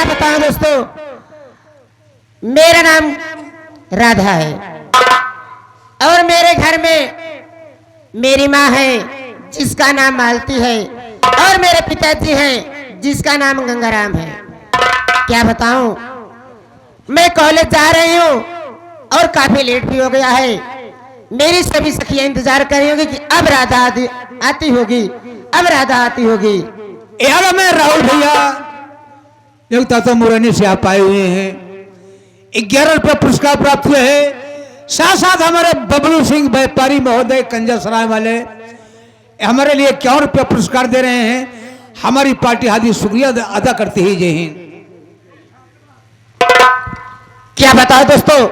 बताऊं दोस्तों, मेरा नाम राधा है और मेरे घर में मेरी माँ है जिसका नाम मालती है और मेरे पिताजी हैं जिसका नाम गंगाराम है। क्या बताऊं, मैं कॉलेज जा रही हूँ और काफी लेट भी हो गया है। मेरी सभी सखियां इंतजार कर रही होगी कि अब राधा आती होगी, अब राधा आती होगी। यार मैं राहुल भैया देवता मुरैनी से आप आए हुए हैं। 11 रुपये पुरस्कार प्राप्त हुए हैं। साथ साथ हमारे बबलू सिंह व्यापारी महोदय कंजसराय वाले हमारे लिए 51 रुपये पुरस्कार दे रहे हैं। हमारी पार्टी हार्दिक शुक्रिया अदा करती है। जय हिंद। क्या बताओ दोस्तों,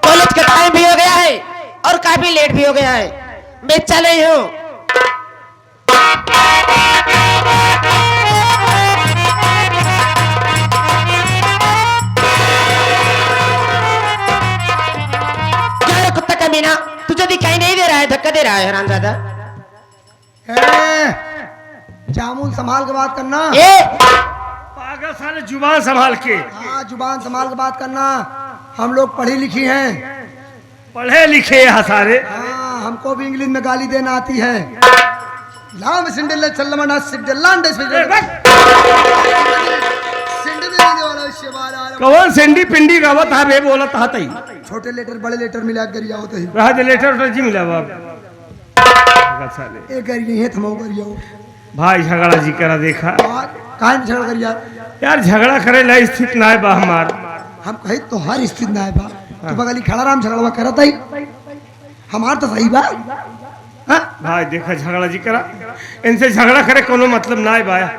कॉलेज का टाइम भी हो गया है और काफी लेट भी हो गया है। मैं चल रही हूँ। क्या रे कुत्ता कमीना, तुझे दिखाई नहीं दे रहा है? धक्का दे रहा है हरामजादा। जामुन संभाल के बात करना। पागल साले, जुबान संभाल के। हाँ, जुबान संभाल के बात करना। हम लोग पढ़ी लिखी हैं। पढ़े लिखे यहाँ सारे। हाँ, हमको भी इंग्लिश में गाली देना आती है। लाम सिंडल चल्लमना सिडलांड कौन सेंडी पिंडी गावत हा बे बोलत हा तई। छोटे लेटर बड़े लेटर मिला गरिया होते ही। रहा दे लेटर उटर जी मिला बाप। पागल साले, एक गरी नहीं है, थमाओ गरिया हो। भाई झगड़ा जी करा देखा काहे में झगड़ा गरिया? यार, झगड़ा करे ला स्थित ना है बा हमार। हम कहे तो हर स्थिति ना है बा। तो बगली खड़ा राम झगड़ा करता ही हमार तो सही बा। हाँ? भाई देखा झगड़ा जी करा, इनसे झगड़ा करे कोनो मतलब ना है बाया।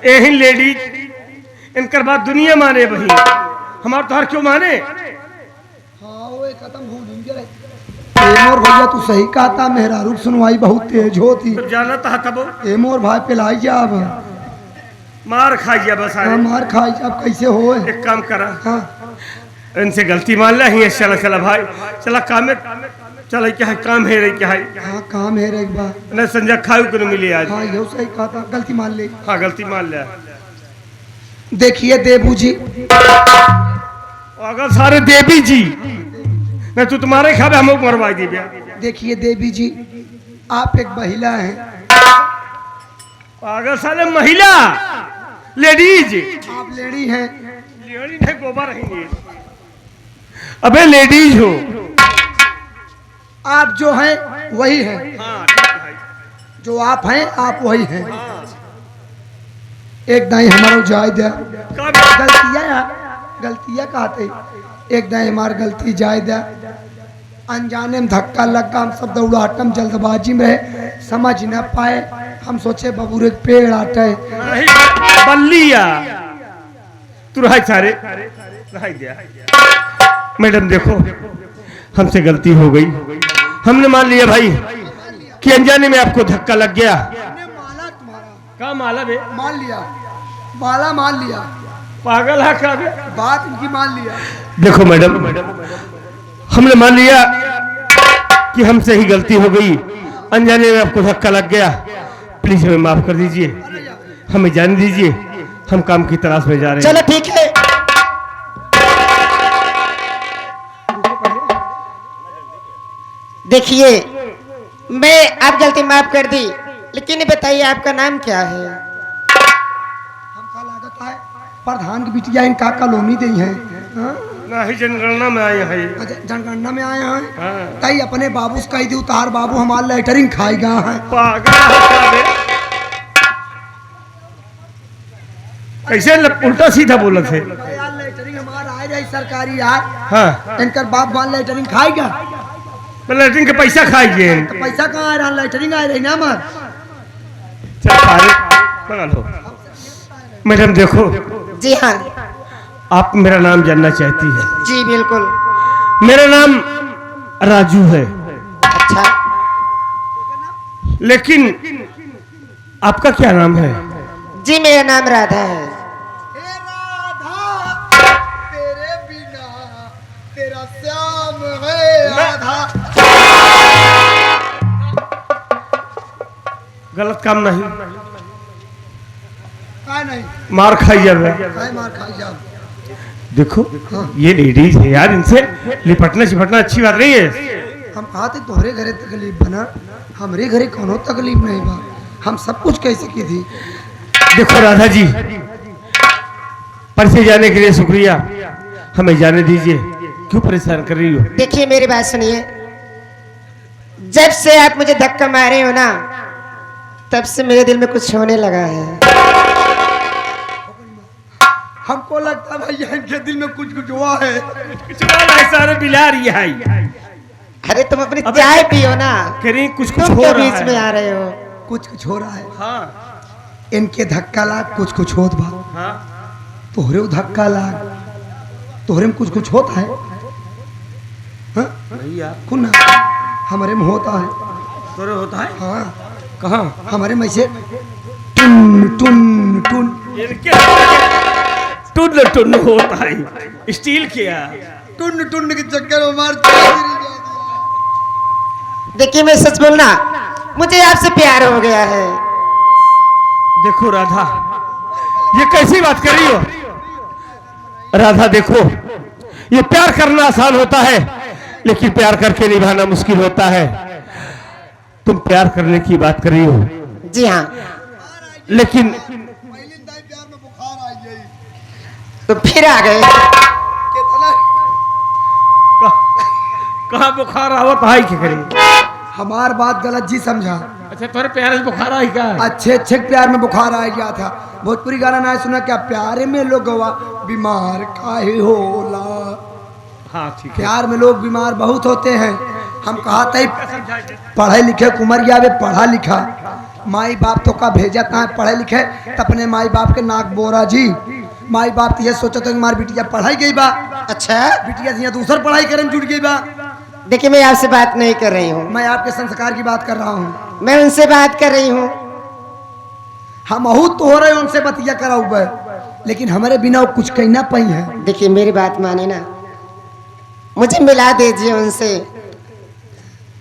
यही लेडीज इनकर बात दुनिया माने बही, हमार तो हर क्यों माने। हाँ, वो खत्म हो गया। एमोर भैया तू सही कहता, मेरा रूप सुनवाई बहुत तेज होती। तो जाना था तब एमोर भाई पिलाई जा, अब मार खाइया बस। मार खाई अब कैसे हो? एक काम करा, हाँ, इनसे गलती मान ला ही। चला चला भाई, चला काम में चला। क्या है काम है रे, क्या है? हाँ काम है रे एक बार। न संजय खाऊ को मिली आज। हाँ यो सही कहता, गलती मान ले। हाँ गलती मान लिया। देखिए देबू जी, अगर सारे देवी जी मैं तू तुम्हारे खावे हम मरवाई दी भैया। देखिए देवी जी, आप एक महिला हैं। अगर साले महिला लेडीज, आप लेडी हैं। लेडी है गोबर रहेंगे। अबे लेडीज हो आप, जो हैं वही हैं। हाँ ठीक है भाई। जो आप हैं आप वही हैं। एक दाई हमारा जाय दे गलतियां कहते, एक दाई हमार गलती जाय दे। अनजाने में धक्का लगा, हम सब दौड़ाटम जल्दबाजी में रहे, समझ न पाए। हम सोचे बबूरे के पेड़ आटे नहीं बल्लिया तू रहा सारे रहा दिया। मैडम देखो, हमसे गलती हो गई। हमने मान लिया भाई कि अनजाने में आपको धक्का लग गया। माला तुम्हारा क्या माला बे? मान लिया, माला मान लिया, पागल है क्या बे? बात इनकी मान लिया। देखो मैडम, हमने मान लिया कि हमसे ही गलती हो गई, अनजाने में आपको धक्का लग गया। प्लीज हमें माफ कर दीजिए, हमें जाने दीजिए, हम काम की तलाश में जा रहे हैं। चलो ठीक है। देखिए, मैं आप गलती माफ कर दी, लेकिन बताइए आपका नाम क्या है? हमका लागत है प्रधान की बिटिया इनका कॉलोनी दी है। हाँ? नहीं जनगणना में आए हैं। अच्छा, जनगणना में आए हैं। हाँ। तई अपने बाबू से कही दी, उतार बाबू हमारा लेटरिंग खाएगा है। पागल है क्या बे? कैसे उल्टा सीधा बोला थे? यार लेटरिंग हमारा आए रही सरकारी यार। हाँ, इनकर बाप मान लेटरिंग खाएगा तो लैट्रिन के पैसा खाइए। तो पैसा कहाँ आ रहा? लेटरिंग आ रही ना हमार। चल पागल हो। मैडम देखो, जी हाँ। आप मेरा नाम जानना चाहती है? जी बिल्कुल। मेरा नाम राजू है। अच्छा, लेकिन आपका क्या नाम है? जी मेरा नाम राधा है। तेरे बिना तेरा श्याम है राधा। गलत काम नहीं, काय नहीं मार खाई जाए। काय मार खाई जाओ। देखो ये लेडीज है यार, इनसे लिपटना चिपटना अच्छी बात नहीं है। हम कहा थे तोहरे घरे तकलीफ बना, हमरे घरे कोनो तकलीफ नहीं बा, हम सब कुछ कह सकी थी। देखो राधा जी, परसे जाने के लिए शुक्रिया, हमें जाने दीजिए, क्यों परेशान कर रही हो? देखिए मेरी बात सुनिए, जब से आप मुझे धक्का मारे हो ना, तब से मेरे दिल में कुछ होने लगा है। हमको लगता है भैया इनके दिल में कुछ कुछ हुआ है। सारे बिला रही है। अरे तुम अपनी चाय पियो ना, कहीं कुछ तुम हो क्यों रहा बीच में है। आ रहे हो? कुछ कुछ हो रहा है। हाँ इनके धक्का लाग कुछ कुछ होत बा, हाँ तोहरे धक्का लाग तोहरे में कुछ कुछ होता है। हाँ? भैया कुन हमारे में होता है। तोरे होता है हाँ कहाँ? हमारे में से टुन टुन टुन टुन टुन होता है, स्टील किया टुन टुन के चक्कर में मार। देखिए मैं सच बोलना, मुझे आपसे प्यार हो गया है। देखो राधा, ये कैसी बात कर रही हो? राधा देखो, ये प्यार करना आसान होता है, लेकिन प्यार करके निभाना मुश्किल होता है। तुम प्यार करने की बात कर रही हो, जी हाँ, लेकिन तो फिर आ गए। कहाँ बुखार आवत है क्या करें? हमार बात गलत जी समझा। अच्छा तुम्हारे प्यार में बुखार आई क्या? अच्छे अच्छे प्यार में बुखार आ गया था। भोजपुरी गाना ना सुना क्या? प्यार में लोग बीमार काहे होला। हाँ ठीक है। प्यार में लोग बीमार बहुत होते हैं। हम कहा था पढ़े लिखे कुमरिया में पढ़ा लिखा, माई बाप तो का भेजा था पढ़े लिखे, तो अपने माई बाप के नाक बोरा जी। माई बाप तो ये सोचा था कि हमारी बिटिया पढ़ाई गई बा, अच्छा बिटिया से दूसर पढ़ाई करने जुट गई बा। देखिए मैं आपसे बात नहीं कर रही हूँ, मैं आपके संस्कार की बात कर रहा हूँ। मैं उनसे बात कर रही हूँ। हम अहूत तो हो रहे उनसे बतिया करा हुआ है, लेकिन हमारे बिना वो कुछ कहना पाई है। देखिए मेरी बात माने ना, मुझे मिला दीजिए उनसे।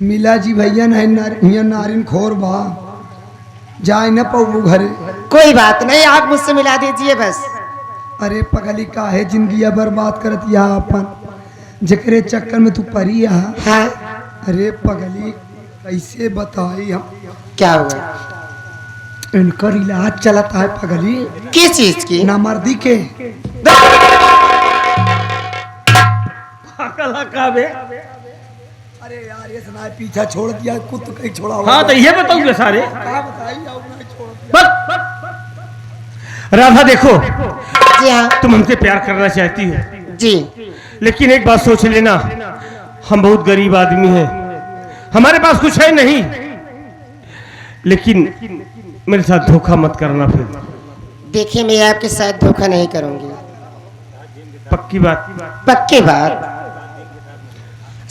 मिला जी भैया नहीं नारिन खोर बा, जाए न पाऊ घरे। कोई बात नहीं, आप मुझसे मिला दीजिए बस। अरे पगली का है जिंदगी बर्बाद करत या अपन, जकरे चक्कर में तू परी आ। हाँ अरे पगली कैसे बताई हम, क्या हुआ? इनकर इलाज चलता है पगली। किस चीज की? नामर्दी के। अरे यार ये सुना पीछा छोड़ दिया, कुछ तो कहीं छोड़ा हुआ। हाँ तो ये बताऊंगे सारे। क्या बताइए अब नहीं छोड़ दिया। बस राधा देखो, जी हाँ तुम हमसे प्यार करना चाहती हो, जी, लेकिन एक बात सोच लेना, हम बहुत गरीब आदमी हैं, हमारे पास कुछ है नहीं, लेकिन मेरे साथ धोखा मत करना फिर। देखिए मैं आपके साथ धोखा नहीं करूंगी, पक्की बात? पक्की बात।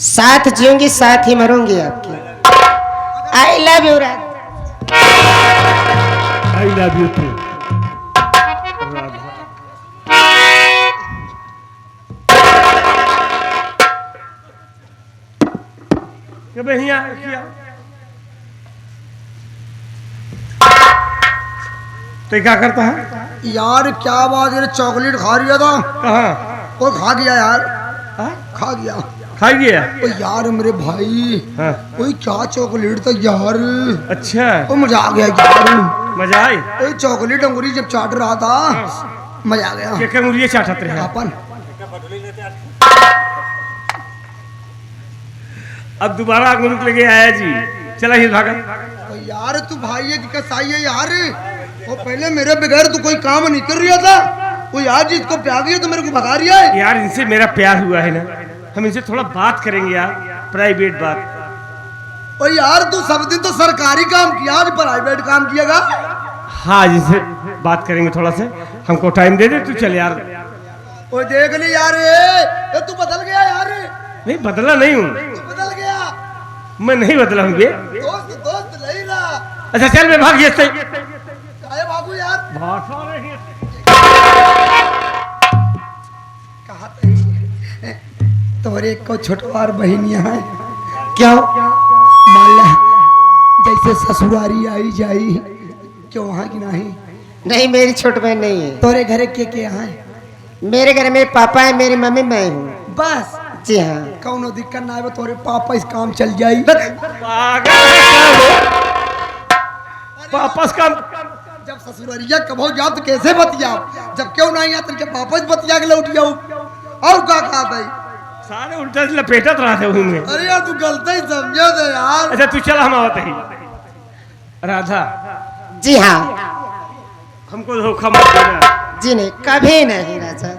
साथ जीऊंगी साथ ही मरूंगी आपकी। I love you Radha. I love you too. तो क्या करता है यार क्या बात है, चॉकलेट खा लिया था। कहाँ? कोई खा गया यार, हाँ? खा गया। खा गया? ओ यार मेरे भाई, हाँ। कोई क्या चॉकलेट था यार। अच्छा ओ मजा आ गया यार। मजा आई? कोई चॉकलेट अंगूरी जब चाट रहा था, मजा आ गया। क्या मुझे चाटते रहे अपन अब दोबारा अंगूर लेके आया जी, चला ही भागा। ओ यार तू भाई है कि कसाई है यार। वो पहले मेरे बगैर तू कोई काम नहीं कर रहा था, वो यार जी इसको प्यार दिया तो मेरे को भगा रहा है। यार इनसे मेरा प्यार हुआ है ना, हम इनसे थोड़ा बात करेंगे यार, प्राइवेट बात। ओ यार तू सब दिन तो सरकारी काम किया, आज प्राइवेट काम किएगा। हाँ जिनसे बात करेंगे थोड़ा सा, हमको टाइम दे दे तू, चल यार। ओ देख ले यार, ये तू बदल गया यार। नहीं बदला नहीं हूँ, तू बदल गया। मैं नहीं बदला हूँ बे। दोस्त दोस्त नहीं रहा। अच्छा चल मैं भाग, ये सही काहे भागू यार। कहा तोरे को छोटवार बहनिया है क्या? माला जैसे ससुरारी आई जाई, क्यों वहाँ की नहीं? नहीं मेरी छोट बहन नहीं है। तोरे घरे के हैं? मेरे घर में पापा है, मेरी मम्मी, मैं हूँ। बस जी हाँ। कौनो दिक्कत ना है, तोरे पापा इस काम चल जाई। पागल है क्या वो? वापस काम जब ससुररिया कबो जाओ तो कैसे बतियाओ, जब क्यों नहीं आता के वापस बतिया के लौट जाओ। और का कहा भाई सारे उल्टा से लपेटत रहा थे उनमें। अरे यार तू गलती समझो दे यार। अच्छा तू चला, हम आवत ही। राधा जी हाँ। हमको धोखा मत देना। जी नहीं, कभी नहीं राजा।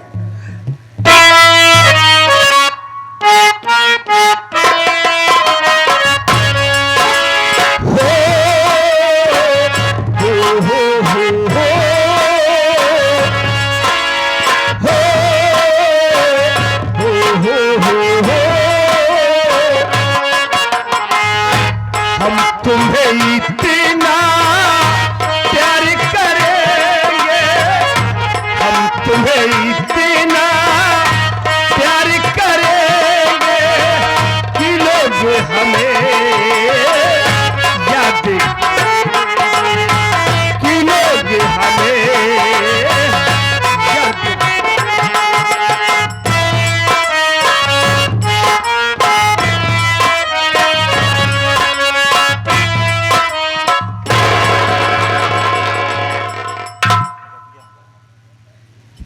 हम तुम्हें इतना प्यार करेंगे, हम तुम्हें इतना प्यार करेंगे कि लोग हमें याद, कि लोग हमें याद।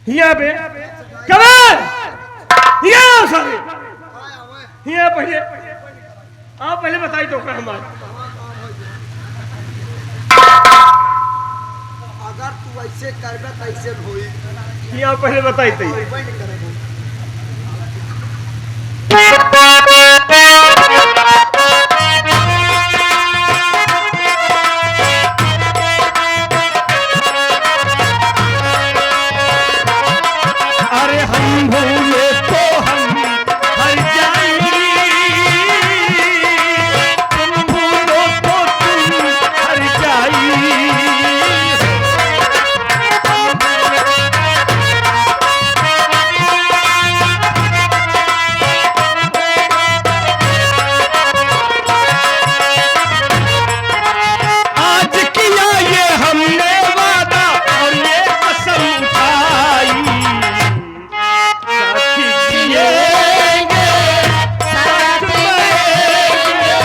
यहाँ पे कमल, यहाँ सारे यहाँ पहले आप पहले बताई तो हमारे। अगर तू ऐसे करबे तो ऐसे होई। यहाँ पहले बताई थी। अरे हम भूले तो हम हर जाएंगे, तुम भूलो तो तुम हर जाएंगे। आज किया ये हमने वादा और ये कसम उठाई, साथी जिएंगे साथ मरेंगे,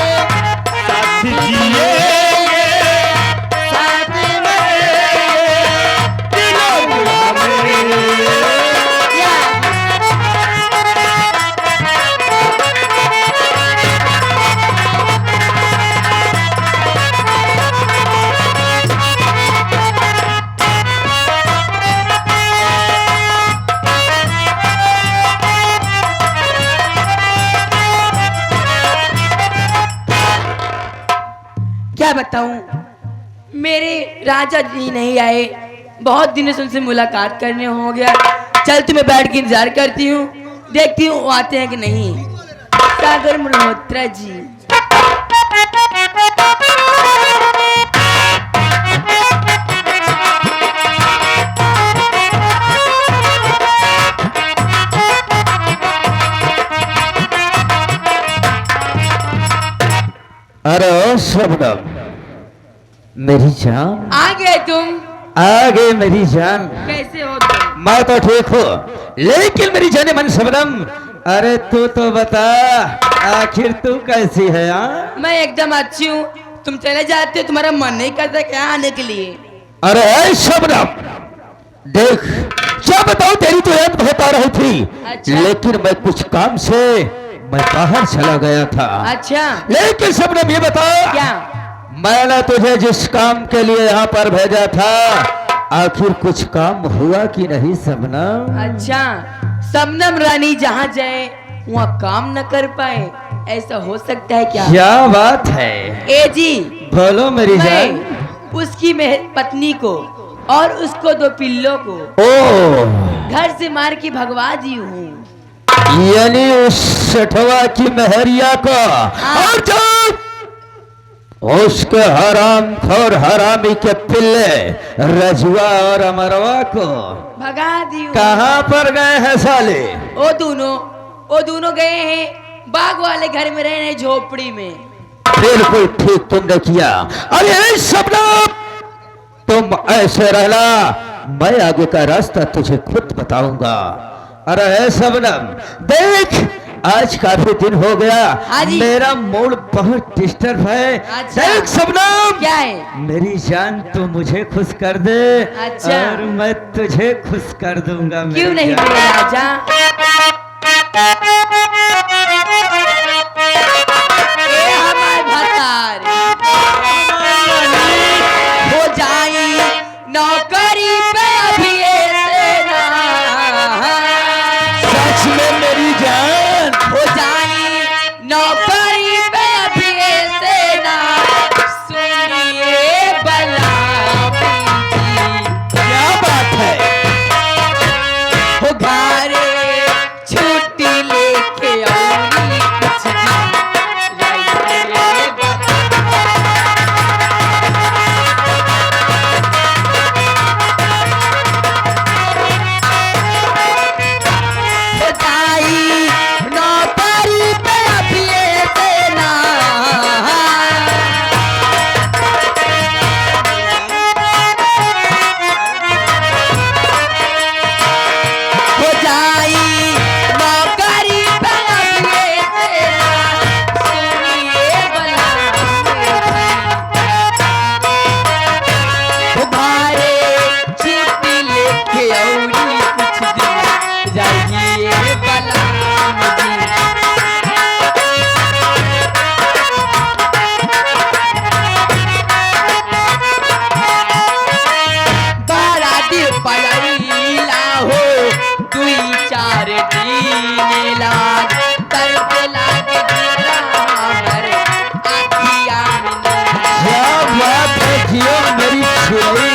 साथी जिएंगे साथ मरेंगे, कि लोग हमें क्या बताऊं, मेरे राजा जी नहीं आए, बहुत दिनों से उनसे मुलाकात करने हो गया। चल तुम्हें बैठ के इंतजार करती हूँ, देखती हूँ वो आते हैं कि नहीं। सागर मल्होत्रा जी। अरे ओ शबनम, मेरी जान, आ गए तुम? आ गए मेरी जान। कैसे हो तुम? मैं तो ठीक हूँ, लेकिन मेरी जाने मन शबनम, अरे तू तो बता, आखिर तू कैसी है? मैं एकदम अच्छी हूँ। तुम चले जाते हो, तुम्हारा मन नहीं करता क्या आने के लिए? अरे ऐ शबनम, देख जब बताऊं तेरी तो याद बहुत आ रही थी। अच्छा। लेकिन मैं कुछ काम से मैं बाहर चला गया था। अच्छा। लेकिन शबनम ये बता, क्या? मैंने तुझे जिस काम के लिए यहाँ पर भेजा था, आखिर कुछ काम हुआ कि नहीं शबनम? अच्छा, शबनम रानी जहाँ जाए वहाँ काम न कर पाए, ऐसा हो सकता है क्या? क्या बात है? ए जी, बोलो मेरी जान। मैं उसकी पत्नी को और उसको 2 पिल्लों को ओ, घर से मार के भगवा दी हूँ। यानी उस सठवा की महरिया को और जो उसके हराम खोर हरामी के पिल्ले रजुआ और अमरवा को भगा दी हूँ। कहाँ पर गए हैं साले? वो दोनों गए हैं बाग वाले घर में, रहने झोपड़ी में। बिल्कुल ठीक तुमने किया। अरे शबनम, तुम ऐसे रहना, मैं आगे का रास्ता तुझे खुद बताऊंगा। अरे है शबनम, देख आज काफी दिन हो गया, हाँ जी। मेरा मूड बहुत डिस्टर्ब है। अच्छा। देख शबनम, क्या है? मेरी जान तो मुझे खुश कर दे, अच्छा। और मैं तुझे खुश कर दूंगा। क्यों मेरी नहीं जान। मेरे राजा? ए हमार भतार हो जाई नौकरी पे अभी ऐसे ना, सच में मेरी जान, हो जाई नौकरी पे अभी ऐसे ना, सुनिए बलाबी क्या बात है? हो घरे छुट्टी लेके आऊंगी कुछ दिन रहिए बताई नौकरी पे अभी ऐसे ना, हो जाई नौकरी पे अभी ऐसे ना, सुनिए हो घरे छुट्टी लेके आऊंगी कुछ दिन रहिए बलाम जी। बारा दिन पड़ैला हो दुई चार दिन लाग तरफ लाग गिरा हमर आखिया में क्या बात है जियो मेरी छुरी,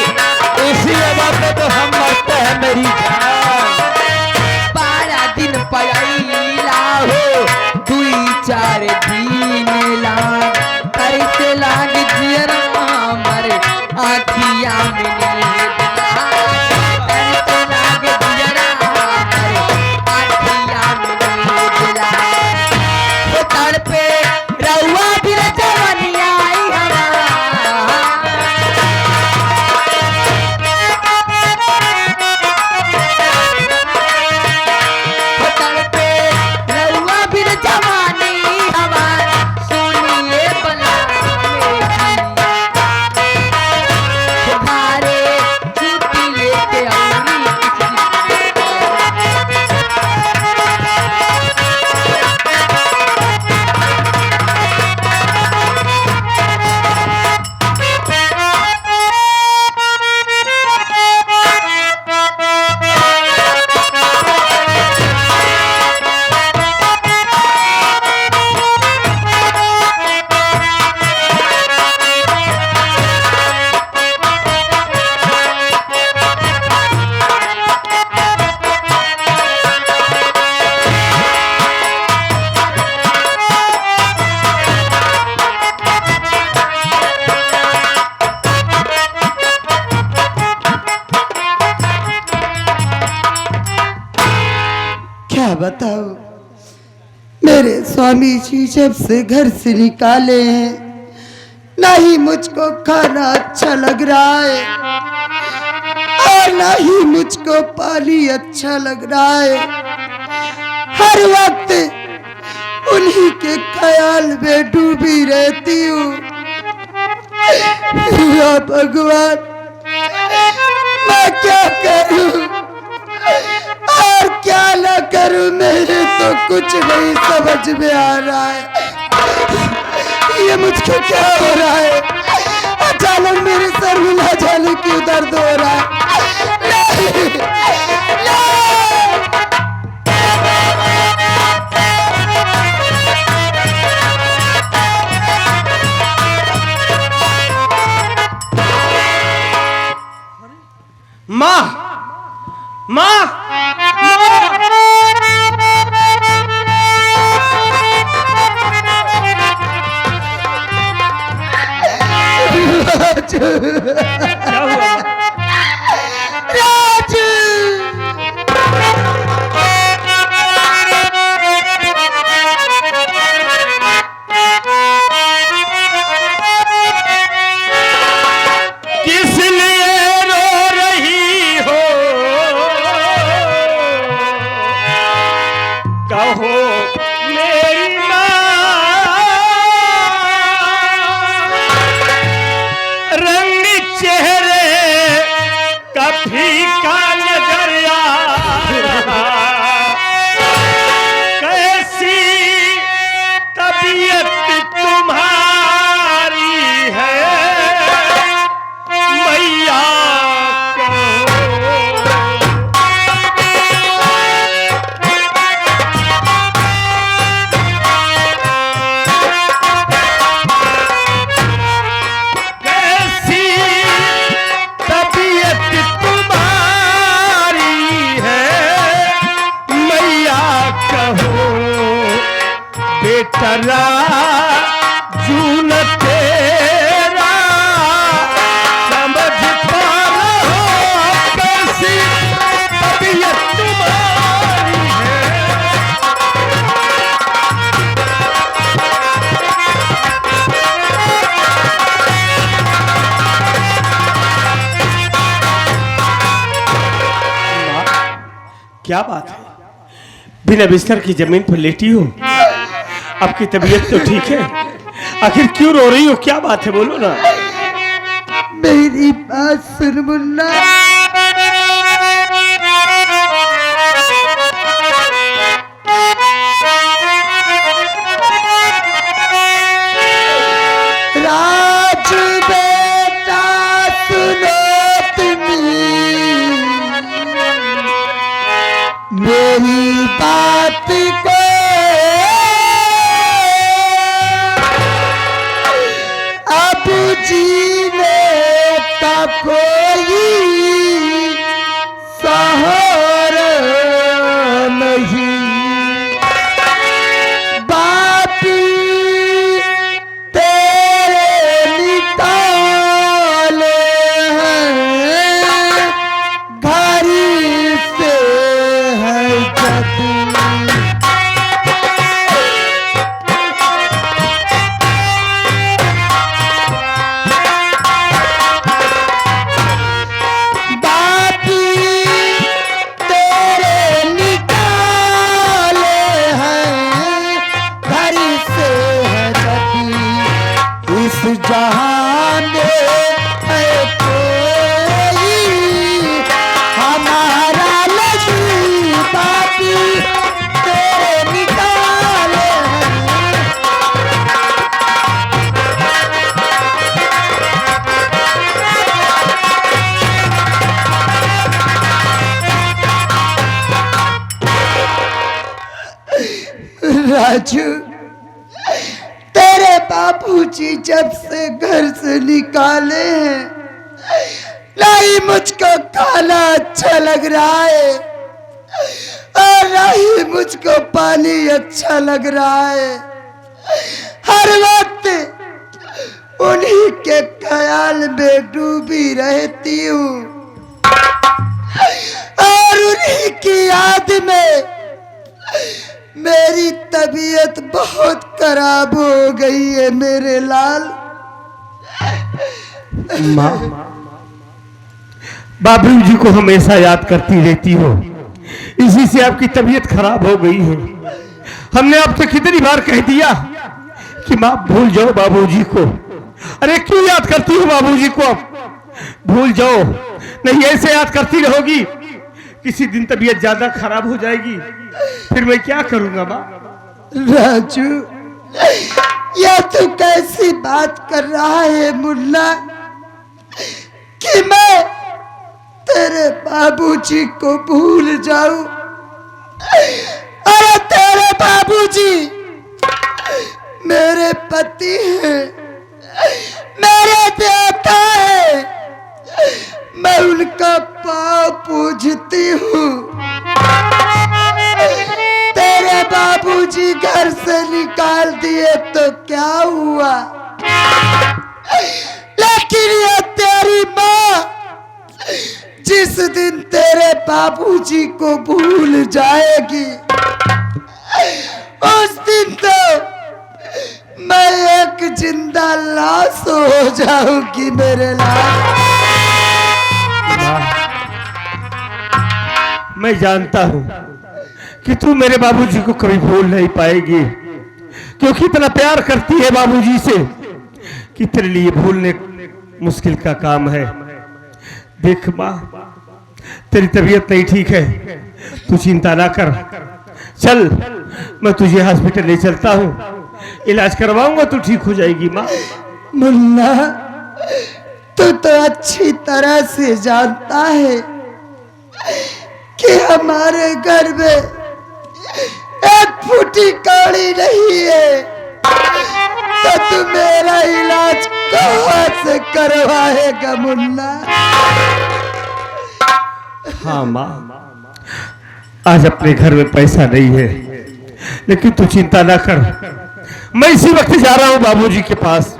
इसी अदा पे तो हम मरते हैं मेरी जान। 12 दिन पड़ैला हो दुई चार दिन लाग तरफ लाग गिरा हमर आखिया में नींद लाग, तरफ लाग गिरा हमर आखिया में नींद लाग। वो तड़पे रउआ बिन जवनिया आई हमार, वो तड़पे रउआ बिन जवानी हमार, सुनिए बला घरे छुट्टी लेके आऊंगी क्या बताओ, मेरे स्वामी जी जब से घर से निकाले हैं, ना ही मुझको खाना अच्छा लग रहा है और ना ही मुझको पानी अच्छा लग रहा है। हर वक्त उन्हीं के ख्याल में डूबी रहती हूँ। या भगवान, मैं क्या करूं और क्या ना करूं, मेरे तो कुछ नहीं समझ में आ रहा है। ये मुझको क्या हो रहा है? अचानक मेरे सर में ना जाने क्यों दर्द हो रहा है। नहीं, नहीं। माँ माँ क्या हुआ? किस लिए रो रही तरा जून तेरा समझ पाना कैसी तबीयत तुम्हारी है। क्या बात है, बिना बिस्तर की जमीन पर लेटी हो, आपकी तबीयत तो ठीक है, आखिर क्यों रो रही हो, क्या बात है, बोलो ना। मेरी बात सुन मुन्ना, राज बेटा सुनो मेरी बात को, अब जीने का कोई सहारा नहीं। बाप तेरे निकाले हैं घर से, जहां में है कोई हमारा लगी, बापी तेरे निकाले राजू, तेरे बाबूजी जब से घर से निकाले हैं, नहीं मुझको खाना अच्छा लग रहा है और नहीं मुझको पानी अच्छा लग रहा है। हर वक्त उन्हीं के ख्याल में डूबी रहती हूँ और उन्हीं की याद में मेरी तबीयत बहुत खराब हो गई है मेरे लाल। माँ, बाबूजी को हमेशा याद करती रहती हो, इसी से आपकी तबीयत खराब हो गई है। हमने आपसे कितनी बार कह दिया कि माँ भूल जाओ बाबूजी को। अरे क्यों याद करती हो बाबूजी को, अब भूल जाओ, नहीं ऐसे याद करती रहोगी किसी दिन तबीयत ज्यादा खराब हो जाएगी, फिर मैं क्या करूंगा माँ। राजू, यह तू कैसी बात कर रहा है मुन्ना कि मैं तेरे बाबूजी को भूल जाऊं। अरे तेरे बाबूजी मेरे पति हैं, मेरे बेटा है, मैं उनका पाँव पूजती हूँ। तेरे बाबूजी घर से निकाल दिए तो क्या हुआ, लेकिन ये तेरी माँ जिस दिन तेरे बाबूजी को भूल जाएगी, उस दिन तो मैं एक जिंदा लाश हो जाऊंगी मेरे लाल। मैं जानता हूं कि तू मेरे बाबूजी को कभी भूल नहीं पाएगी, क्योंकि इतना प्यार करती है बाबूजी से कि तेरे लिए भूलने मुश्किल का काम है। देख माँ, तेरी तबीयत नहीं ठीक है, तू चिंता ना कर, चल मैं तुझे हॉस्पिटल ले चलता हूँ, इलाज करवाऊंगा, तू ठीक हो जाएगी माँ। मुन्ना, तू तो अच्छी तरह से जानता है कि हमारे घर में एक फूटी कौड़ी नहीं है, तो तू मेरा इलाज कहाँ से करवाएगा मुन्ना? हाँ माँ, आज अपने घर में पैसा नहीं है, लेकिन तू चिंता ना कर, मैं इसी वक्त जा रहा हूं बाबूजी के पास।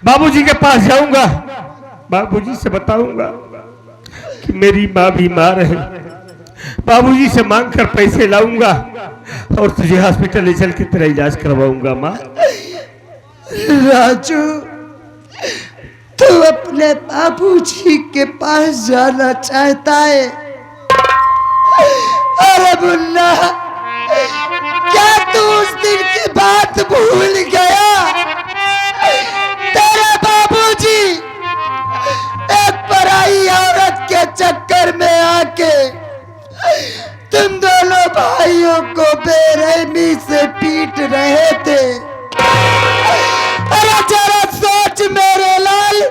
बाबूजी के पास जाऊंगा, बाबूजी से बताऊंगा कि मेरी माँ बीमार है। बाबूजी से मांग कर पैसे लाऊंगा और तुझे हॉस्पिटल ले चल के तेरा इलाज करवाऊंगा। माँ राजू, तू अपने बाबूजी के पास जाना चाहता है? अरे मुन्ना, क्या तू उस दिन की बात भूल गया? तेरे बाबूजी एक पराई औरत के चक्कर में आके तुम दोनों भाइयों को बेरहमी से पीट रहे थे। अरे जरा सोच मेरे लाल,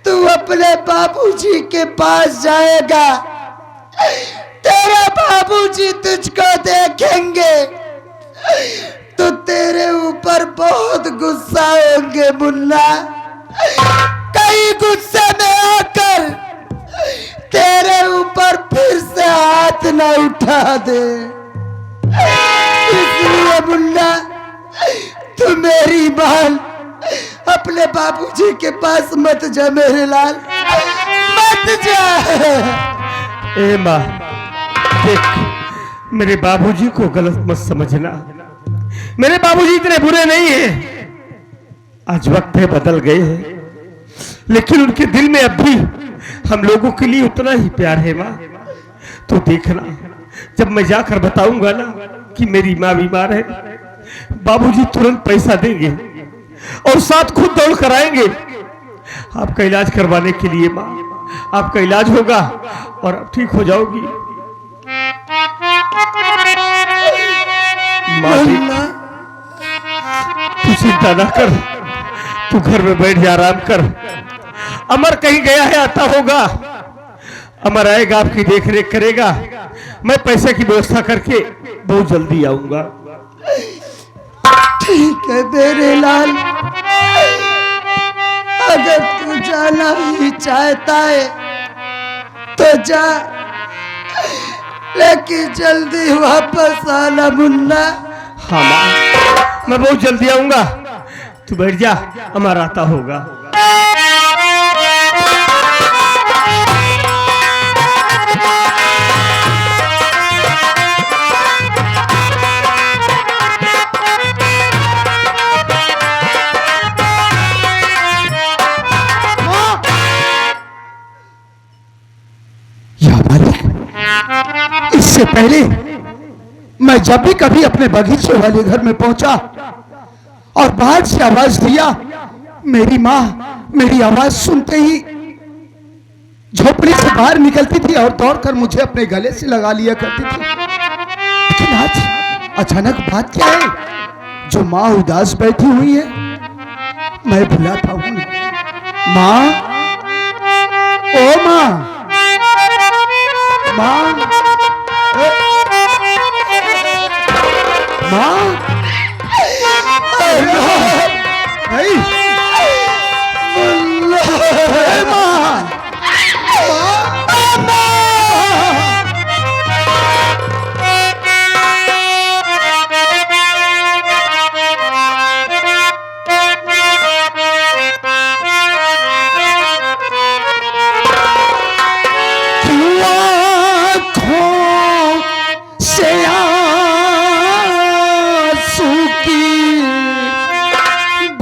तू अपने बाबूजी के पास जाएगा, तेरे बाबूजी तुझको देखेंगे तो तेरे ऊपर बहुत गुस्सा होंगे मुन्ना। कहीं गुस्से में आकर तेरे ऊपर फिर से हाथ न उठा दे। इसलिए मुन्ना, तू मेरी मान, अपने बाबूजी के पास मत जा मेरे लाल, मत जा। ए माँ देख, मेरे बाबूजी को गलत मत समझना। मेरे बाबूजी इतने बुरे नहीं हैं। आज वक्त है बदल गए हैं, लेकिन उनके दिल में अब भी हम लोगों के लिए उतना ही प्यार है। माँ तो देखना, जब मैं जाकर बताऊंगा ना कि मेरी माँ बीमार है, बाबूजी तुरंत पैसा देंगे और साथ खुद दौड़ कर आएंगे आपका इलाज करवाने के लिए। माँ आपका इलाज होगा और आप ठीक हो जाओगी। माँ तू चिंता ना कर, तू घर में बैठ जा, आराम कर। अमर कहीं गया है, आता होगा। अमर आएगा, आपकी देख रेख करेगा। मैं पैसे की व्यवस्था करके बहुत जल्दी आऊंगा। ठीक है मेरे लाल, अगर तू जाना ही चाहता है तो जा, लेकिन जल्दी वापस आना मुन्ना। हाँ माँ, मैं बहुत जल्दी आऊंगा, तू बैठ जा, अमर आता होगा। इससे पहले मैं जब भी कभी अपने बगीचे वाले घर में पहुंचा और बाहर से आवाज दिया, मेरी माँ मेरी आवाज सुनते ही झोपड़ी से बाहर निकलती थी और दौड़कर मुझे अपने गले से लगा लिया करती थी। लेकिन आज अचानक बात क्या है, जो माँ उदास बैठी हुई है, मैं बुलाता हूँ। माँ, ओ माँ, माँ, माँ, नहीं, माँ,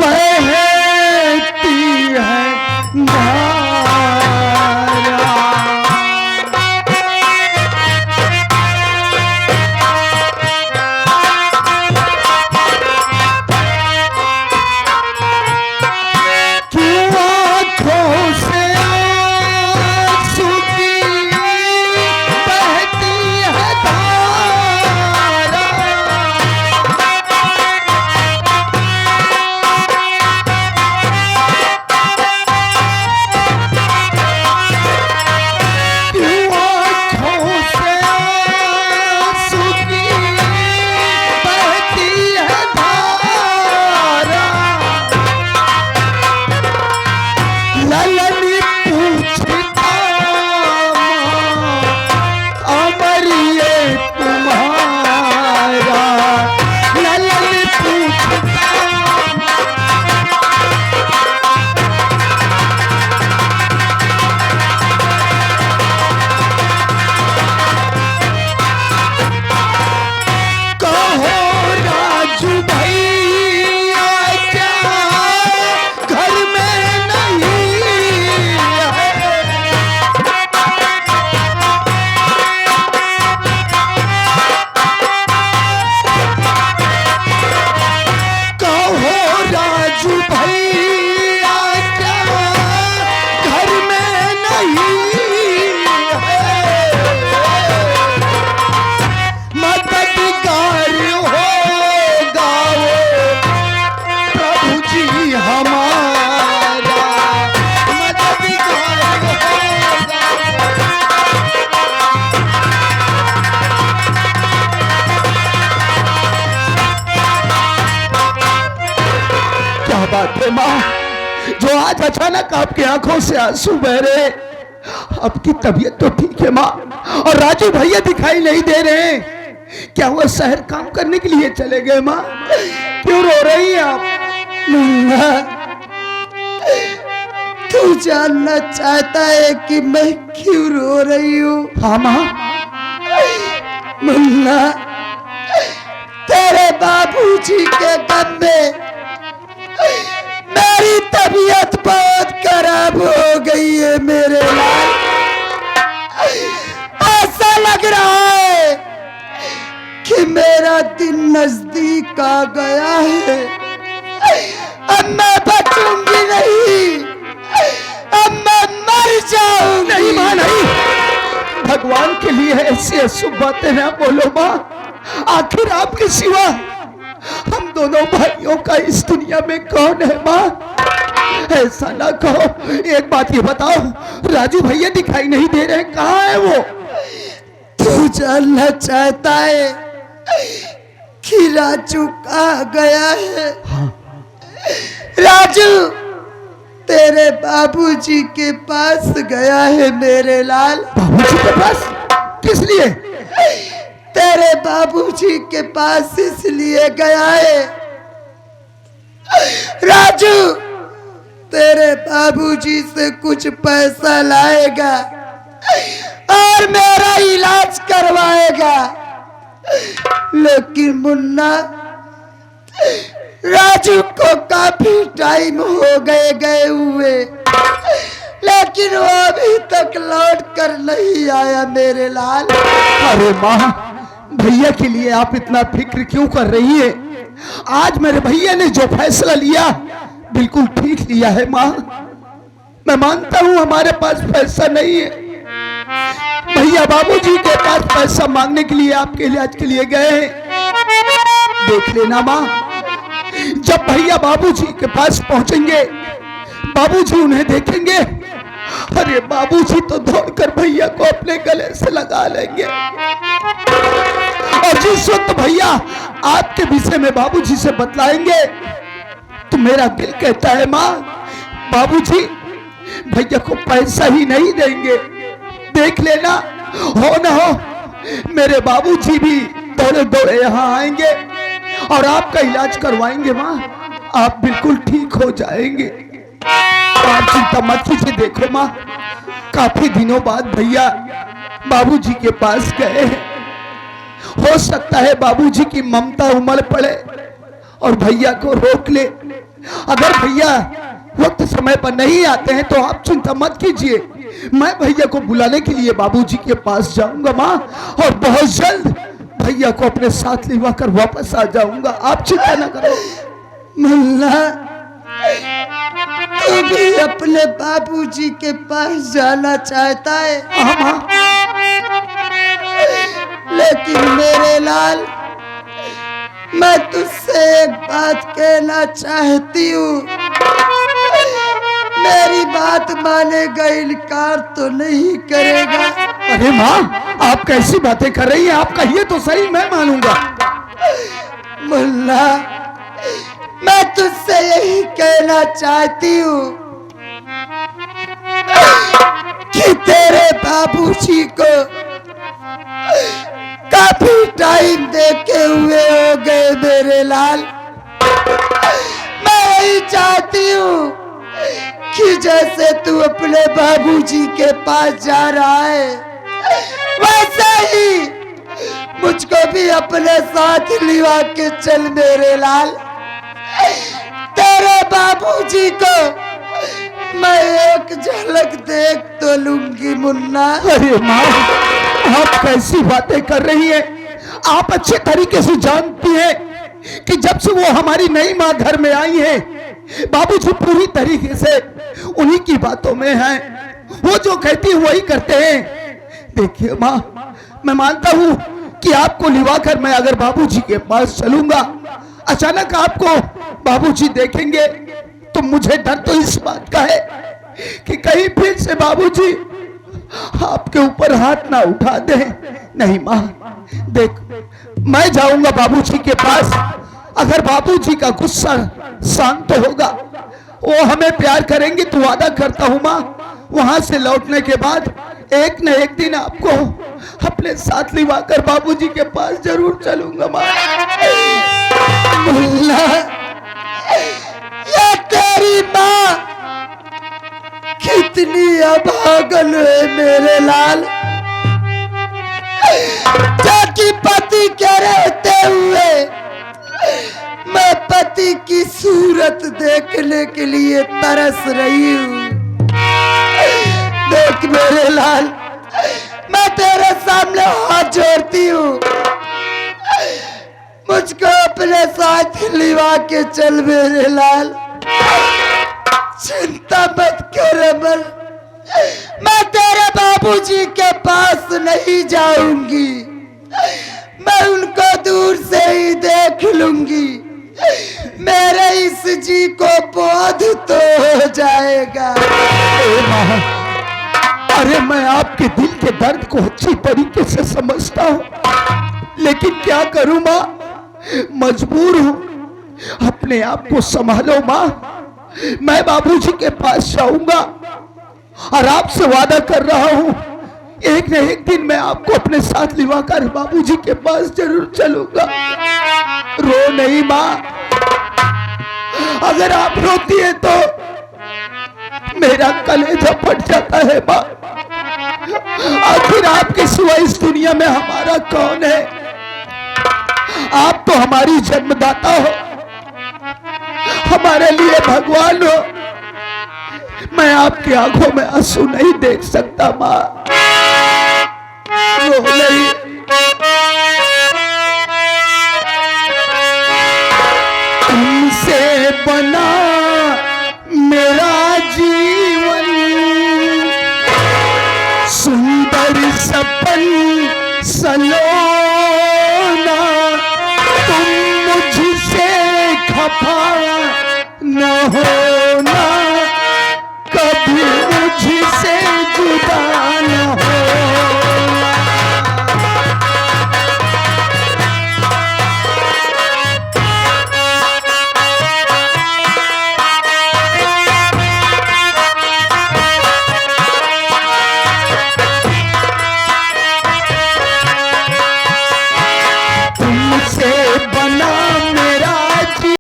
बहती है है माँ, जो आज अचानक आपकी आंखों से आंसू बह रहे। आपकी तबीयत तो ठीक है माँ, और राजू भैया दिखाई नहीं दे रहे हैं। क्या वो शहर काम करने के लिए चले गए माँ? क्यों रो रही हैं आप? मुन्ना, तू जानना चाहता है कि मैं क्यों रो रही हूँ? हाँ माँ। मुन्ना, तेरे बाबूजी के गम में मेरी तबीयत बहुत खराब हो गई है मेरे लाल। ऐसा लग रहा है कि मेरा दिन नजदीक आ गया है। अब मैं बचूंगी नहीं, अब मैं मर जाऊंगी। नहीं माँ नहीं, भगवान के लिए ऐसी अशुभ बातें ना बोलो माँ। आखिर आपके सिवा हम दोनों भाइयों का इस दुनिया में कौन है माँ? ऐसा ना कहो। एक बात ये बताओ, राजू भैया दिखाई नहीं दे रहे, कहाँ है वो? तू जानना चाहता है कि राजू कहाँ गया है? राजू तेरे बाबूजी के पास गया है मेरे लाल। बाबूजी के पास? किस लिए? तेरे बाबूजी के पास इसलिए गया है, राजू तेरे बाबूजी से कुछ पैसा लाएगा और मेरा इलाज करवाएगा। लेकिन मुन्ना, राजू को काफी टाइम हो गए हुए, लेकिन वो अभी तक लौट कर नहीं आया मेरे लाल। अरे माँ, भैया के लिए आप इतना फिक्र क्यों कर रही है? आज मेरे भैया ने जो फैसला लिया बिल्कुल ठीक लिया है माँ। मैं मानता हूँ हमारे पास पैसा नहीं है, भैया बाबूजी के पास पैसा मांगने के लिए आपके इलाज के लिए गए हैं। देख लेना माँ, जब भैया बाबूजी के पास पहुंचेंगे, बाबूजी उन्हें देखेंगे, अरे बाबूजी तो दौड़कर भैया को अपने गले से लगा लेंगे। और जिस वक्त भैया आपके विषय में बाबूजी से बतलाएंगे तो मेरा दिल कहता है माँ, बाबूजी भैया को पैसा ही नहीं देंगे। देख लेना, हो ना हो मेरे बाबूजी भी दौड़े दौड़े यहाँ आएंगे और आपका इलाज करवाएंगे माँ। आप बिल्कुल ठीक हो जाएंगे, आप चिंता मत कीजिए। देखो माँ, काफी दिनों बाद भैया बाबूजी के पास गए हैं। हो सकता है बाबूजी की ममता उमड़ पड़े और भैया को रोक ले। अगर भैया वक्त समय पर नहीं आते हैं तो आप चिंता मत कीजिए, मैं भैया को बुलाने के लिए बाबूजी के पास जाऊंगा माँ, और बहुत जल्द भैया को अपने साथ लिवा कर वापस आ जाऊंगा। आप चिंता न करो। मुन्ना, तू भी अपने बाबूजी के पास जाना चाहता है? हाँ माँ। लेकिन मेरे लाल, मैं तुझसे एक बात कहना चाहती हूँ। मेरी बात मानेगा, इनकार तो नहीं करेगा? अरे माँ, आप कैसी बातें कर रही हैं? आप कहिए तो सही, मैं मानूंगा। मुन्ना, मैं तुझसे यही कहना चाहती हूँ कि तेरे बाबूजी को काफी टाइम देखे हुए हो गए मेरे लाल। मैं यही चाहती हूँ कि जैसे तू अपने बाबूजी के पास जा रहा है, वैसे ही मुझको भी अपने साथ लिवा के चल मेरे लाल। तेरे बाबूजी को मैं एक झलक देख तो लूंगी मुन्ना। अरे माँ, आप कैसी बातें कर रही हैं? आप अच्छे तरीके से जानती हैं कि जब से वो हमारी नई माँ घर में आई है, बाबूजी पूरी तरीके से उन्हीं की बातों में हैं। वो जो कहती है वही करते हैं। देखिए माँ, मैं मानता हूँ कि आपको लिवाकर मैं अगर बाबूजी के पास चलूंगा, अचानक आपको बाबूजी देखेंगे तो मुझे डर तो इस बात का है कि कहीं फिर से बाबूजी आपके ऊपर हाथ ना उठा दे। नहीं माँ, देख, मैं जाऊंगा बाबूजी के पास। अगर बाबूजी का गुस्सा शांत होगा वो हमें प्यार करेंगी तो वादा करता हूँ माँ, वहां से लौटने के बाद एक न एक दिन आपको अपने साथ लिवाकर बाबूजी के पास जरूर चलूंगा माँ। मुल्ला, ये तेरी माँ कितनी अभागन है मेरे लाल, जाकि पति के रहते हुए मैं पति की सूरत देखने के लिए तरस रही हूँ। देख मेरे लाल, मैं तेरे सामने हाथ जोड़ती हूँ, मुझको अपने साथ लिवा के चल मेरे लाल। चिंता मत कर अमर, मैं तेरे बाबूजी के पास नहीं जाऊंगी, मैं उनको दूर से ही देख लूंगी, मेरे इस जी को बोध तो हो जाएगा। अरे मैं आपके दिल के दर्द को अच्छी तरीके से समझता हूँ, लेकिन क्या करूं माँ, मजबूर हूँ। अपने आप को संभालो माँ, मैं बाबूजी के पास जाऊंगा और आपसे वादा कर रहा हूँ एक न एक दिन मैं आपको अपने साथ लिवाकर बाबूजी के पास जरूर चलूंगा। रो नहीं माँ, अगर आप रोती है तो मेरा कलेजा फट जाता है माँ। आखिर आपके सिवा इस दुनिया में हमारा कौन है? आप तो हमारी जन्मदाता हो, हमारे लिए भगवान हो। मैं आपकी आंखों में आंसू नहीं देख सकता माँ, रो नहीं। तुमसे बना मेरा जीवन, सुंदर सपन सलोना, तुम मुझसे खफा न होना।